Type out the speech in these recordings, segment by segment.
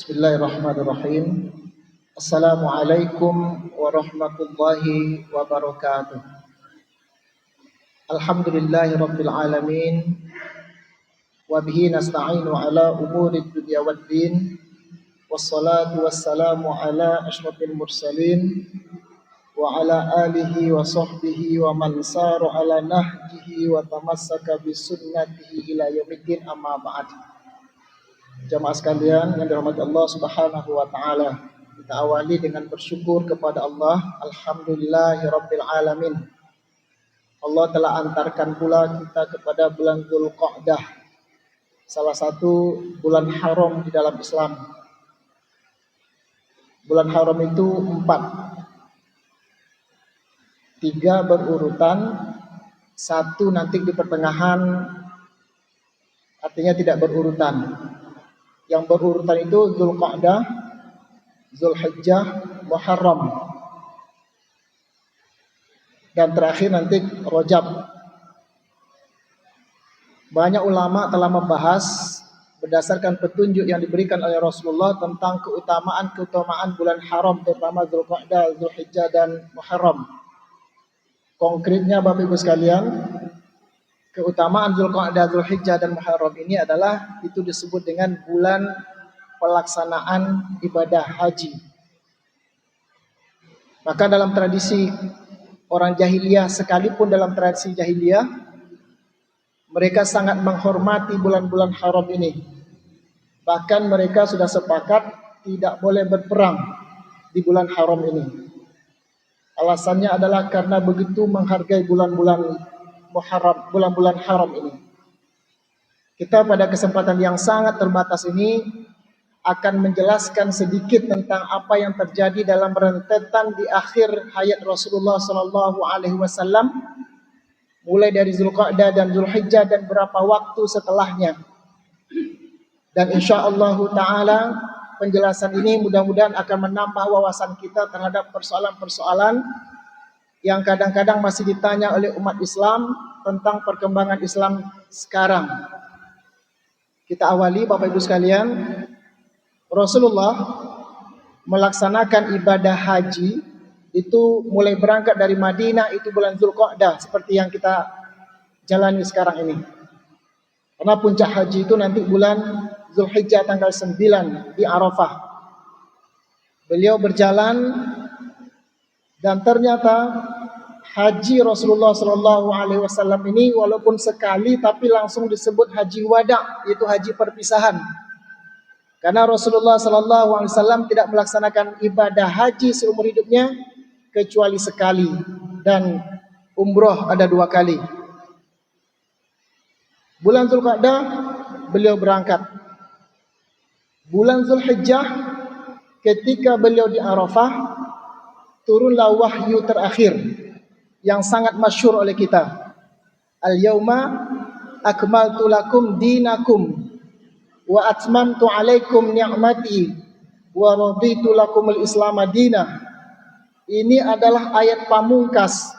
Bismillahirrahmanirrahim. Assalamualaikum warahmatullahi wabarakatuh. Alhamdulillahirabbil alamin. Wa bihi nasta'inu ala umuri dunya waddin. Wassalatu wassalamu ala asyrafil mursalin wa ala alihi wa sahbihi wa man sara ala nahjihi wa tamassaka bisunnatihi ila yaumiddin, amma ba'd. Jamaah sekalian yang dirahmati Allah Subhanahu wa taala, kita awali dengan bersyukur kepada Allah. Alhamdulillahirabbil alamin. Allah telah antarkan pula kita kepada bulan Dzulqa'dah, salah satu bulan haram di dalam Islam. Bulan haram itu 4, 3 berurutan, 1 nanti di pertengahan, artinya tidak berurutan. Yang berurutan itu Dzulqa'dah, Dzulhijjah, Muharram, dan terakhir nanti Rajab. Banyak ulama telah membahas berdasarkan petunjuk yang diberikan oleh Rasulullah tentang keutamaan bulan haram, terutama Dzulqa'dah, Dzulhijjah, dan Muharram. Konkretnya Bapak Ibu sekalian, keutamaan Dzulqa'dah, Dzulhijjah, dan Muharram ini adalah itu disebut dengan bulan pelaksanaan ibadah haji. Maka dalam tradisi orang jahiliyah, sekalipun dalam tradisi jahiliyah, mereka sangat menghormati bulan-bulan haram ini. Bahkan mereka sudah sepakat tidak boleh berperang di bulan haram ini. Alasannya adalah karena begitu menghargai bulan-bulan Muharram, bulan-bulan haram ini. Kita pada kesempatan yang sangat terbatas ini akan menjelaskan sedikit tentang apa yang terjadi dalam rentetan di akhir hayat Rasulullah SAW, mulai dari Dzulqa'dah dan Dzulhijjah dan beberapa waktu setelahnya. Dan insyaallah taala penjelasan ini mudah-mudahan akan menambah wawasan kita terhadap persoalan-persoalan yang kadang-kadang masih ditanya oleh umat Islam tentang perkembangan Islam sekarang. Kita awali Bapak Ibu sekalian, Rasulullah melaksanakan ibadah haji itu mulai berangkat dari Madinah, itu bulan Dzulqa'dah seperti yang kita jalani sekarang ini. Karena puncak haji itu nanti bulan Dzulhijjah tanggal 9 di Arafah. Beliau berjalan dan ternyata haji Rasulullah SAW ini walaupun sekali tapi langsung disebut haji wada, yaitu haji perpisahan. Karena Rasulullah SAW tidak melaksanakan ibadah haji seumur hidupnya kecuali sekali, dan umroh ada 2 kali. Bulan Dzulqa'dah beliau berangkat. Bulan Dzulhijjah ketika beliau di Arafah turunlah wahyu terakhir yang sangat masyhur oleh kita. Al-yauma akmaltu lakum dinakum wa atmamtu alaikum ni'mati wa raditu lakumul islam madinah. Ini adalah ayat pamungkas.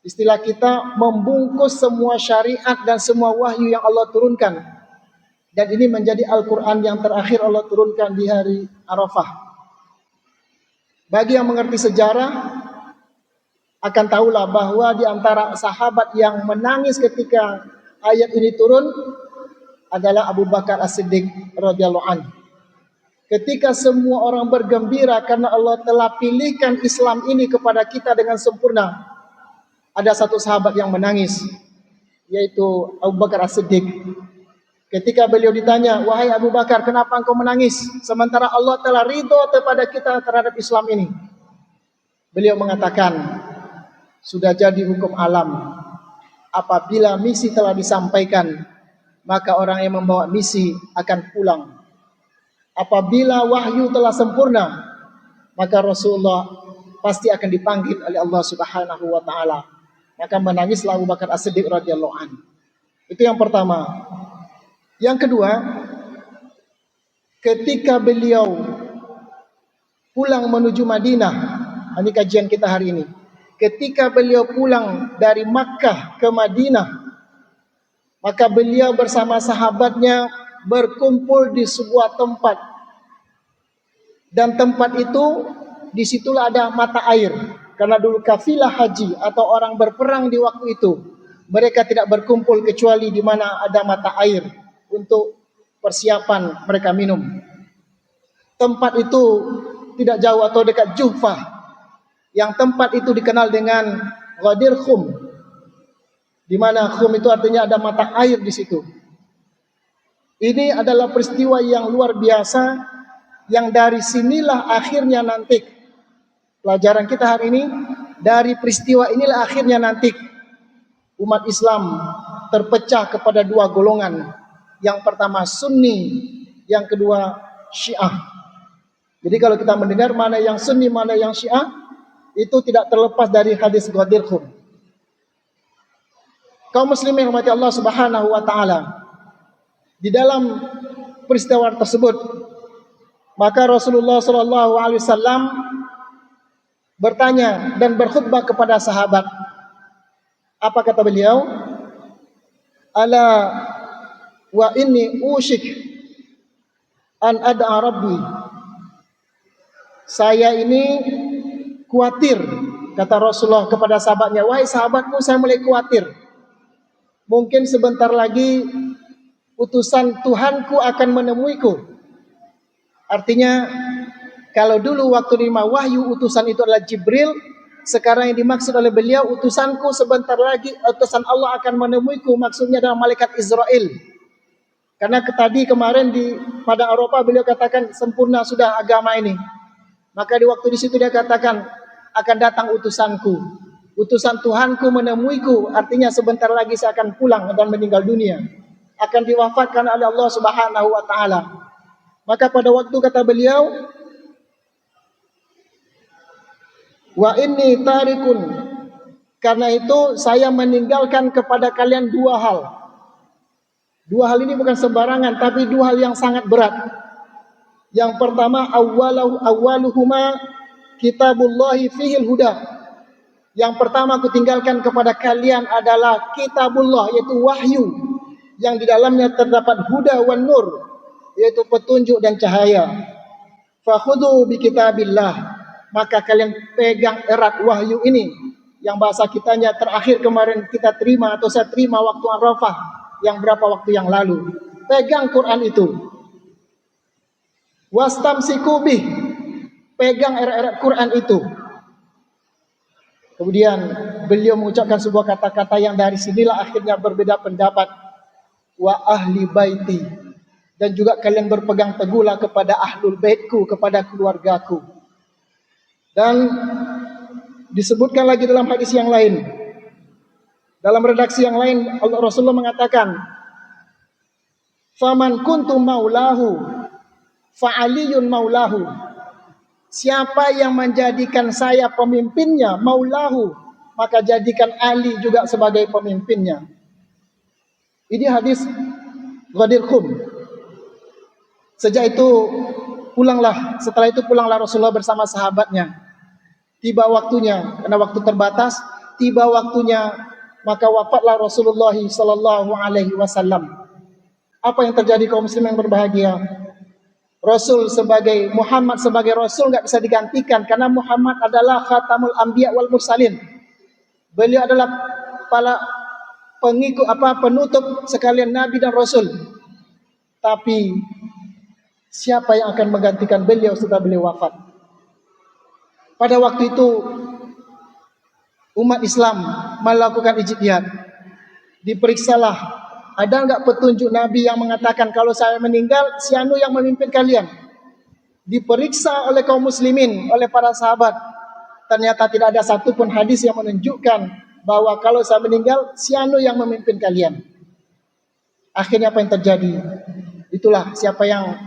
Istilah kita membungkus semua syariat dan semua wahyu yang Allah turunkan. Dan ini menjadi Al-Quran yang terakhir Allah turunkan di hari Arafah. Bagi yang mengerti sejarah akan tahulah bahwa di antara sahabat yang menangis ketika ayat ini turun adalah Abu Bakar As-Siddiq radhiyallahu anhu. Ketika semua orang bergembira karena Allah telah pilihkan Islam ini kepada kita dengan sempurna, ada satu sahabat yang menangis, yaitu Abu Bakar As-Siddiq. Ketika beliau ditanya, "Wahai Abu Bakar, kenapa engkau menangis? Sementara Allah telah ridho kepada kita terhadap Islam ini." Beliau mengatakan, "Sudah jadi hukum alam. Apabila misi telah disampaikan, maka orang yang membawa misi akan pulang. Apabila wahyu telah sempurna, maka Rasulullah pasti akan dipanggil oleh Allah Subhanahu wa taala." Maka menangislah Abu Bakar As-Siddiq radhiyallahu anhu. Itu yang pertama. Yang kedua, ketika beliau pulang menuju Madinah, ini kajian kita hari ini. Ketika beliau pulang dari Makkah ke Madinah, maka beliau bersama sahabatnya berkumpul di sebuah tempat Dan tempat itu disitulah ada mata air. Karena dulu kafilah haji atau orang berperang di waktu itu, mereka tidak berkumpul kecuali di mana ada mata air untuk persiapan mereka minum. Tempat itu tidak jauh atau dekat Juhfah, yang tempat itu dikenal dengan Ghadir Khum, di mana Khum itu artinya ada mata air di situ. Ini adalah peristiwa yang luar biasa, yang dari sinilah akhirnya nanti pelajaran kita hari ini, dari peristiwa inilah akhirnya nanti umat Islam terpecah kepada dua golongan. Yang pertama Sunni, yang kedua Syiah. Jadi kalau kita mendengar mana yang Sunni, mana yang Syiah, itu tidak terlepas dari hadis Ghadir Khum. Kaum muslimin rahmati Allah Subhanahu wa taala, di dalam peristiwa tersebut, maka Rasulullah sallallahu alaihi wasallam bertanya dan berkhutbah kepada sahabat. Apa kata beliau? Ala wa inni usyik an ad'a rabbi. Saya ini khawatir, kata Rasulullah kepada sahabatnya, wahai sahabatku, saya mulai khawatir. Mungkin sebentar lagi utusan Tuhanku akan menemuiku. Artinya, kalau dulu waktu terima wahyu utusan itu adalah Jibril, sekarang yang dimaksud oleh beliau, utusanku sebentar lagi, utusan Allah akan menemuiku, maksudnya adalah malaikat Israel. Karena tadi kemarin di Padang Arafah beliau katakan sempurna sudah agama ini. Maka di waktu di situ dia katakan akan datang utusanku, utusan Tuhanku menemuiku, artinya sebentar lagi saya akan pulang dan meninggal dunia, akan diwafatkan oleh Allah Subhanahu wa taala. Maka pada waktu kata beliau, wa inni tarikun, karena itu saya meninggalkan kepada kalian dua hal. Dua hal ini bukan sembarangan, tapi dua hal yang sangat berat. Yang pertama, awwaluhuma kitabullahi fihil huda. Yang pertama aku tinggalkan kepada kalian adalah kitabullah, yaitu wahyu, yang di dalamnya terdapat huda wan nur, yaitu petunjuk dan cahaya. Fakhudhu bi kitabillah, maka kalian pegang erat wahyu ini, yang bahasa kitanya terakhir kemarin kita terima atau saya terima waktu Arafah, yang berapa waktu yang lalu. Pegang Quran itu. Wastamsiku bih, pegang erat-erat Quran itu. Kemudian beliau mengucapkan sebuah kata-kata yang dari sinilah akhirnya berbeda pendapat. Wa ahli baiti, dan juga kalian berpegang teguhlah kepada ahlul baitku, kepada keluargaku. Dan disebutkan lagi dalam hadis yang lain, dalam redaksi yang lain, Rasulullah mengatakan, faman kuntu maulahu fa'aliyun maulahu. Siapa yang menjadikan saya pemimpinnya, maulahu, maka jadikan Ali juga sebagai pemimpinnya. Ini hadis Ghadir Khum. Sejak itu setelah itu pulanglah Rasulullah bersama sahabatnya. Tiba waktunya, karena waktu terbatas, tiba waktunya, maka wafatlah Rasulullah sallallahu alaihi wasallam. Apa yang terjadi kaum muslimin yang berbahagia? Rasul sebagai Muhammad sebagai Rasul nggak bisa digantikan, karena Muhammad adalah khatamul anbiya wal mursalin. Beliau adalah penutup sekalian Nabi dan Rasul. Tapi siapa yang akan menggantikan beliau setelah beliau wafat? Pada waktu itu umat Islam melakukan ijtihad. Diperiksalah, ada enggak petunjuk Nabi yang mengatakan kalau saya meninggal, si anu yang memimpin kalian? Diperiksa oleh kaum muslimin, oleh para sahabat. Ternyata tidak ada satupun hadis yang menunjukkan bahwa kalau saya meninggal, si anu yang memimpin kalian. Akhirnya apa yang terjadi? Itulah siapa yang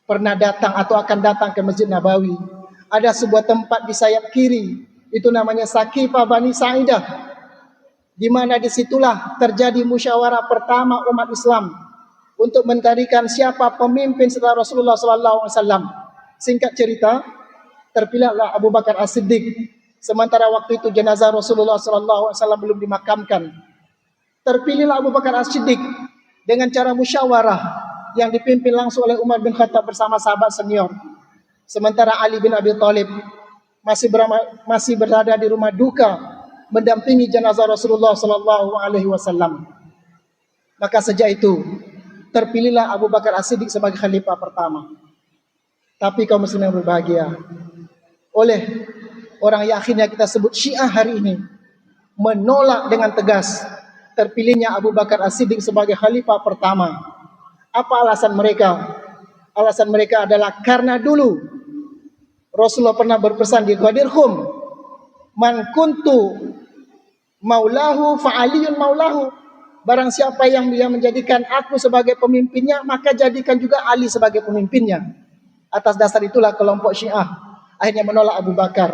pernah datang atau akan datang ke Masjid Nabawi. Ada sebuah tempat di sayap kiri, itu namanya Saqifah Bani Sa'idah, di mana disitulah terjadi musyawarah pertama umat Islam untuk mencarikan siapa pemimpin setelah Rasulullah SAW. Singkat cerita, terpilihlah Abu Bakar As-Siddiq. Sementara waktu itu jenazah Rasulullah SAW belum dimakamkan. Terpilihlah Abu Bakar As-Siddiq dengan cara musyawarah yang dipimpin langsung oleh Umar bin Khattab bersama sahabat senior. Sementara Ali bin Abi Thalib masih berada di rumah duka mendampingi jenazah Rasulullah sallallahu alaihi wasallam. Maka sejak itu terpilihlah Abu Bakar As-Siddiq sebagai khalifah pertama. Tapi kaum muslimin yang berbahagia, oleh orang yang akhirnya kita sebut Syiah hari ini, menolak dengan tegas terpilihnya Abu Bakar As-Siddiq sebagai khalifah pertama. Apa alasan mereka? Alasan mereka adalah karena dulu Rasulullah pernah berpesan di Ghadirhum, man kuntu maulahu fa'aliyun maulahu. Barang siapa yang dia menjadikan aku sebagai pemimpinnya, maka jadikan juga Ali sebagai pemimpinnya. Atas dasar itulah kelompok Syiah akhirnya menolak Abu Bakar.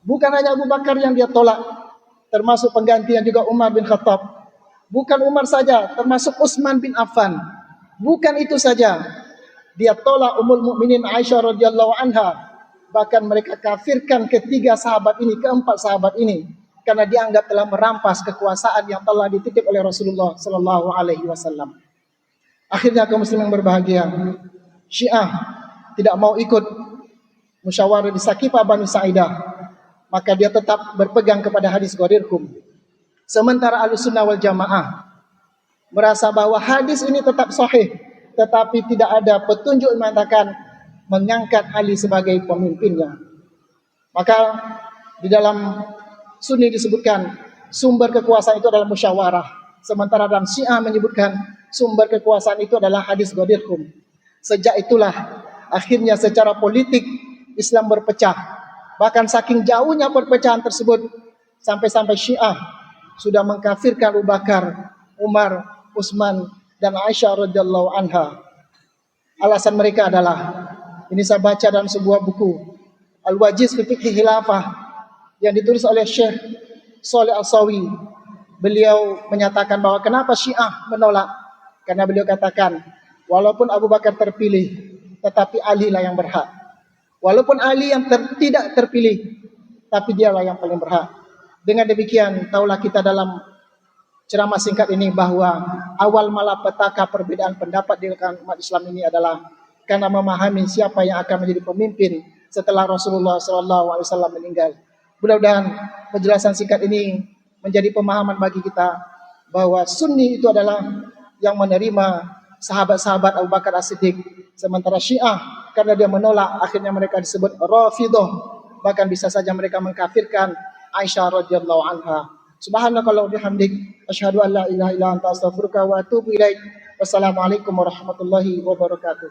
Bukan hanya Abu Bakar yang dia tolak, termasuk penggantinya juga Umar bin Khattab. Bukan Umar saja, termasuk Utsman bin Affan. Bukan itu saja, dia tolak Ummul Mukminin Aisyah radhiyallahu anha. Bahkan mereka kafirkan ketiga sahabat ini, keempat sahabat ini, karena dianggap telah merampas kekuasaan yang telah dititip oleh Rasulullah sallallahu alaihi wasallam. Akhirnya kaum muslimin yang berbahagia, Syiah tidak mau ikut musyawarah di Saqifah Bani Sa'idah, maka dia tetap berpegang kepada hadis Ghadirhum. Sementara Ahlussunnah wal Jamaah merasa bahwa hadis ini tetap sahih, tetapi tidak ada petunjuk yang mengatakan mengangkat Ali sebagai pemimpinnya. Maka di dalam Sunni disebutkan sumber kekuasaan itu adalah musyawarah, sementara dalam Syiah menyebutkan sumber kekuasaan itu adalah hadis Ghadirhum. Sejak itulah akhirnya secara politik Islam berpecah. Bahkan saking jauhnya perpecahan tersebut, sampai-sampai Syiah sudah mengkafirkan Abu Bakar, Umar, Utsman, dan Aisyah radhiyallahu anha. Alasan mereka adalah, ini saya baca dalam sebuah buku, Al-Wajiz fi Fiqh Khilafah, yang ditulis oleh Syekh Shalih Al-Sawi. Beliau menyatakan bahwa kenapa Syiah menolak? Karena beliau katakan, walaupun Abu Bakar terpilih, tetapi Ali lah yang berhak. Walaupun Ali yang tidak terpilih, tapi dialah yang paling berhak. Dengan demikian, taulah kita dalam ceramah singkat ini bahwa awal malapetaka perbedaan pendapat di kalangan umat Islam ini adalah karena memahami siapa yang akan menjadi pemimpin setelah Rasulullah SAW meninggal. Mudah-mudahan penjelasan singkat ini menjadi pemahaman bagi kita bahwa Sunni itu adalah yang menerima sahabat-sahabat Abu Bakar As-Siddiq, sementara Syiah karena dia menolak akhirnya mereka disebut Rafidhah, bahkan bisa saja mereka mengkafirkan Aisyah radhiyallahu anha. Subhanakallahumma wa bihamdik, asyhadu an la ilaha illa anta astaghfiruka wa atubu ilaik. Wassalamualaikum warahmatullahi wabarakatuh.